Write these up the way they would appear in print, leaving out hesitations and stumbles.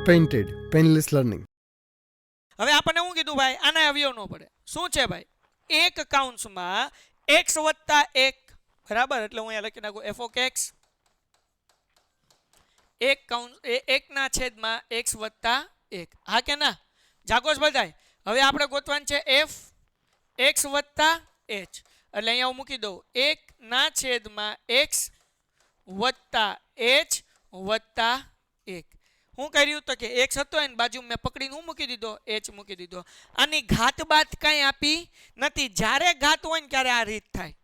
Painted painless learning. હવે આપણને શું કીધું ભાઈ? આના અવયવ ન પડે. શું છે ભાઈ? એક કૌંસમાં x વત્તા 1 બરાબર, એટલે હું અહીંયા લખી નાખું f ઓફ x એક કૌંસ એકના છેદમાં x વત્તા 1. હા કે ના? જાગોશ બધાય. હવે આપણે ગોતવાનું છે f x વત્તા h, એટલે અહીંયા હું મૂકી દઉં 1 ના છેદમાં x વત્તા h વત્તા 1. હું કર્યું તો કે x હતો એની બાજુ મેં પકડીને હું મૂકી દીધો h મૂકી દીધો. આની ઘાત બાત કાંઈ આપી નથી. જ્યારે ઘાત હોય ને ત્યારે આ રીત થાય.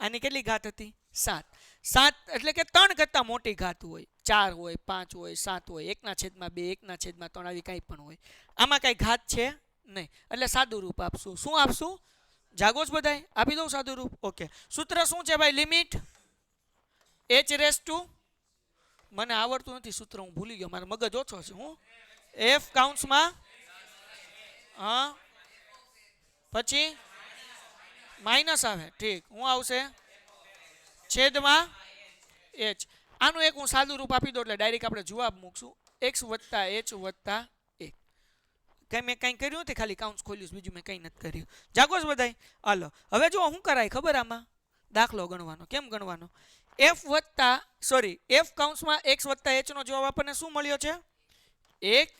આની કેટલી ઘાત હતી? 7. 7 એટલે કે 3 કરતા મોટી ઘાત હોય, 4 હોય, 5 હોય, 7 હોય, 1/2, 1/3 આવી કાંઈ પણ હોય. આમાં કાંઈ ઘાત છે નહીં, એટલે સાદું રૂપ આપશું. શું આપશું? જાગોશ બધાય? આપી દઉં સાદું રૂપ. ઓકે, સૂત્ર શું છે ભાઈ? લિમિટ h રેસ ટુ, મને આવડતું નથી સૂત્ર, હું ભૂલી ગયો, મારો મગજ ઓછો છે. હું f કાઉન્સમાં હા પછી માઇનસ આવે. ઠીક, હું આવશે છેદમાં h. આનું એક હું સાદું રૂપ આપી દઉં એટલે ડાયરેક્ટ આપણે જવાબ મૂકશું x વત્તા h વત્તા 1. કંઈ મેં કંઈ કર્યું નથી, ખાલી કાઉન્સ ખોલ્યું, બીજું મેં કંઈ નથી કર્યું. જાગો છો બધાય? હાલો હવે જો શું કરાય ખબર? આમાં દાખલો ગણવાનો. કેમ ગણવાનો? f કાઉન્સમાં x વત્તા h નો જવાબ આપણને શું મળ્યો છે? 1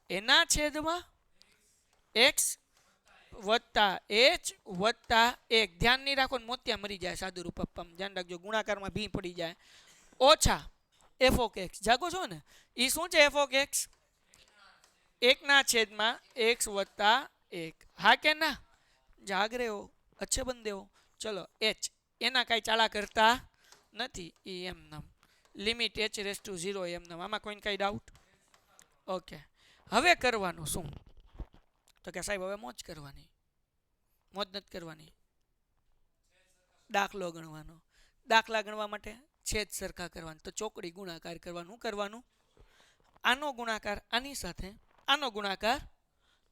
એના છેદમાં x વત્તા h વત્તા 1. ધ્યાન નહીં રાખો ને મોતિયા મરી જાય સાદું રૂપ આપવામાં. ધ્યાન રાખજો, ગુણાકારમાં ભી પડી જાય. ઓછા f ઓફ x. જાગો છો ને? એ શું છે? f ઓફ x 1 ના છેદમાં x વત્તા 1. હા કે ના? જાગ રહે હો, અચ્છે બંદે હો. ચલો h એના કાંઈ ચાળા કરતા નથી, એ એમ નામ લિમિટ h રેસ ટુ 0 એમ નામ. આમાં કોઈને કાંઈ ડાઉટ? ઓકે, હવે કરવાનું શું? તો કે સાહેબ હવે મોજ કરવાની. મોજ નથી કરવાની, દાખલો ગણવાનો. દાખલા ગણવા માટે છેદ સરખા કરવાનું, તો ચોકડી ગુણાકાર કરવાનું. કરવાનું આનો ગુણાકાર આની સાથે, આનો ગુણાકાર.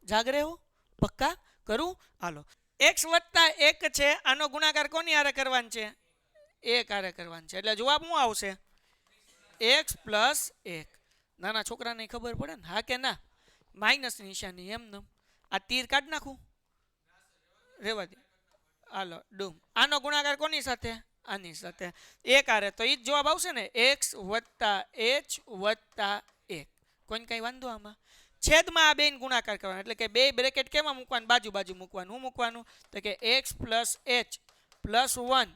જાગરે હો? પક્કા કરું? હાલો, x વત્તા 1 છે, આનો ગુણાકાર કોની હારે કરવાનો છે? 1 હારે કરવાનો છે, એટલે જવાબ શું આવશે? x plus 1. નાના છોકરાને ખબર પડે ને? હા કે ના? માઇનસ નિશાની એમ નમ. આ તીર કાઢ નાખું, રેવા દે. હાલો ડૂમ. આનો ગુણાકાર કોની સાથે? આની સાથે. 1 હારે, તો એ જ જવાબ આવશે ને, x વત્તા h વત્તા 1. કોઈને કઈ વાંધો આમાં? છેદમાં આ બેન ગુણાકાર કરવાનો, એટલે કે બે બ્રેકેટ કેમાં મૂકવાનું? બાજુ બાજુ મૂકવાનું. શું મૂકવાનું? તો કે x પ્લસ h પ્લસ 1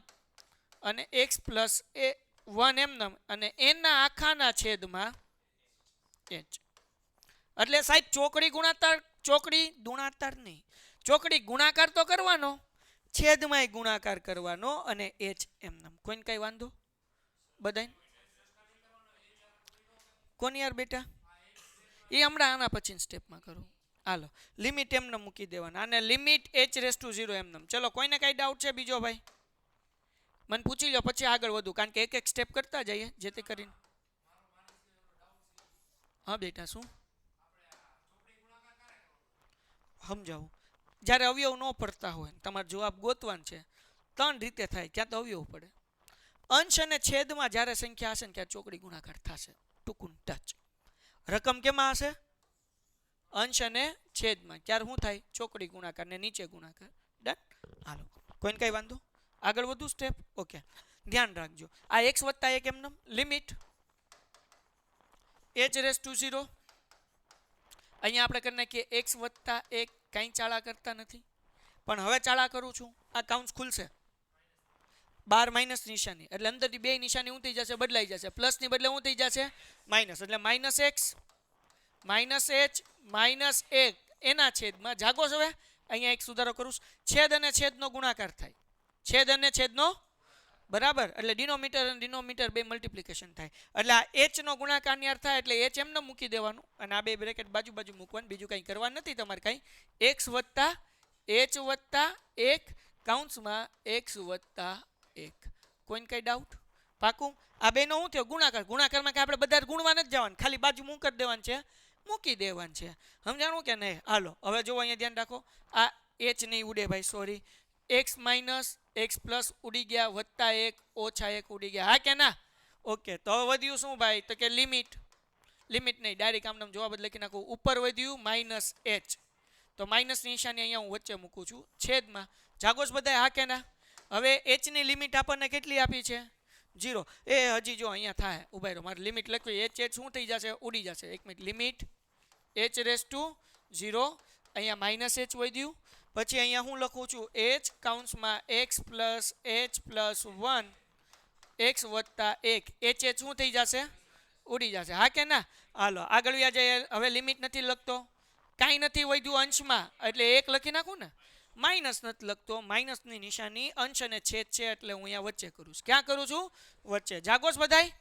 અને x પ્લસ 1 એમ નમ, અને એના આખાના છેદમાં h. એટલે સાહેબ ચોકડી ગુણાકાર, ચોકડી ગુણાકાર નહીં, ચોકડી ગુણાકાર તો કરવાનો, છેદમાંય ગુણાકાર કરવાનો, અને h એમ નામ. કોઈને કઈ વાંધો? બધાય કોની યાર બેટા? એ હમણાં આના પછી સ્ટેપમાં કરું. હાલો, લિમિટ એમને મૂકી દેવાના, અને લિમિટ h રેસ ટુ 0 એમ નામ. ચલો, કોઈને કઈ ડાઉટ છે બીજો ભાઈ? મને પૂછી લો, પછી આગળ વધુ, કારણ કે એક એક સ્ટેપ કરતા જઈએ જેથી કરીને. હા બેટા, શું સમજાવું? જ્યારે અવયવ ન પડતા હોય, તમારે જવાબ ગોતવાનો છે, 3 રીતે થાય. ક્યાં તો અવયવ પડે, અંશ અને છેદમાં જ્યારે સંખ્યા હશે ને ત્યારે ચોકડી ગુણાકાર થશે. ટૂંકું ટચ. રકમ કેમાં હશે? અંશ અને છેદમાં. ત્યારે શું થાય? ચોકડી ગુણાકાર ને નીચે ગુણાકાર. ડન? હાલો, કોઈને કઈ વાંધો? આગળ વધુ સ્ટેપ? ઓકે, ધ્યાન રાખજો. આ x વત્તા 1 એમ લિમિટ h રેસ ટુ 0. અહીંયા આપણે કરી નાખીએ x વત્તા 1. કાંઈ ચાળા કરતા નથી, પણ હવે ચાળા કરું છું. આ કાઉન્સ ખુલશે, 12 માઇનસ નિશાની, એટલે અંદરથી બે નિશાની શું થઈ જશે? બદલાઈ જશે. પ્લસ ની બદલે શું થઈ જશે? માઇનસ. એટલે minus x minus h minus 1 એના છેદમાં. જાગો છો? હવે અહીંયા એક સુધારો કરું. છેદ અને છેદનો ગુણાકાર થાય, છેદ અને છેદનો, બરાબર, એટલે ડિનોમિનેટર અને ડિનોમિનેટર બે મલ્ટીપ્લિકેશન થાય, એટલે આ h નો ગુણાકાર ની થાય, એટલે h એમને મૂકી દેવાનું, અને આ બે બ્રેકેટ બાજુ બાજુ મૂકવાનું. બીજું કંઈ કરવાનું નથી તમારે કાંઈ. x વત્તા h વત્તા 1 કાઉન્સમાં x વત્તા 1. કોઈને કઈ ડાઉટ? પાકું? આ બેનો શું થયો? ગુણાકાર. ગુણાકારમાં કે આપણે બધા ગુણવા નથી જવાનું, ખાલી બાજુ મૂકી દેવાનું છે, મૂકી દેવાનું છે. સમજાણું કે નહીં? હાલો, હવે જો અહીંયા ધ્યાન રાખો, આ h નહીં ઉડે ભાઈ, sorry. x minus x plus ઉડી ગયા, વત્તા 1 ઓછા 1 ઉડી ગયા. હા કે ના? ઓકે, તો હવે વધ્યું શું ભાઈ? તો કે લિમિટ લિમિટ નહીં, ડાયરેક્ટ આમ જવાબ જ લખી નાખું. ઉપર વધ્યું -h, તો માઇનસની નિશાની અહીંયા હું વચ્ચે મૂકું છું. છેદમાં જાગોશ બધાય હા કે ના? હવે h ની લિમિટ આપણને કેટલી આપી છે? 0. એ હજી જો અહીંયા થાય, ઉભા રહો, મારે લિમિટ લખવી. h શું થઈ જશે? ઉડી જશે. એક minute. Limit h raise to 0, અહીંયા -h વધ્યું. પછી અહીંયા હું લખું છું h કૌંસમાં x plus h plus 1 x વત્તા 1. h શું થઈ જશે? ઉડી જશે. હા કે ના? હાલો આગળ વ્યા જાય. હવે લિમિટ નથી લખતો, કાંઈ નથી વધ્યું અંશમાં, એટલે 1 લખી નાખું ને. માઇનસ નથી લખતો, માઇનસની નિશાની અંશ અને છેદ છે, એટલે હું અહીંયા વચ્ચે કરું છું. ક્યાં કરું છું? વચ્ચે. જાગોશ બધાય?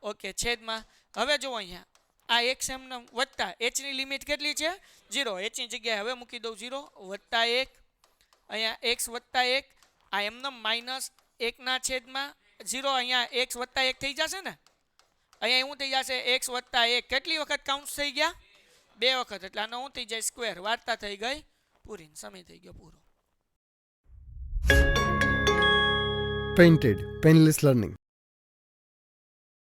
ઓકે. છેદમાં હવે જુઓ અહીંયા આ x એમને વત્તા h ની લિમિટ કેટલી છે? 0. h ની જગ્યાએ હવે મૂકી દઉં 0 વત્તા 1, અહીંયા x વત્તા 1, આ એમને માઇનસ 1 છેદમાં 0, અહીંયા x વત્તા 1 થઈ જશે ને. અહીંયા શું થઈ જશે? x વત્તા 1. કેટલી વખત કાઉન્સ થઈ ગયા? 2 વખત. એટલે આનો શું થઈ જાય? સ્ક્વેર. વાર્તા થઈ ગઈ પૂરી, સમય થઈ ગયો પૂરો. Painted Painless Learning.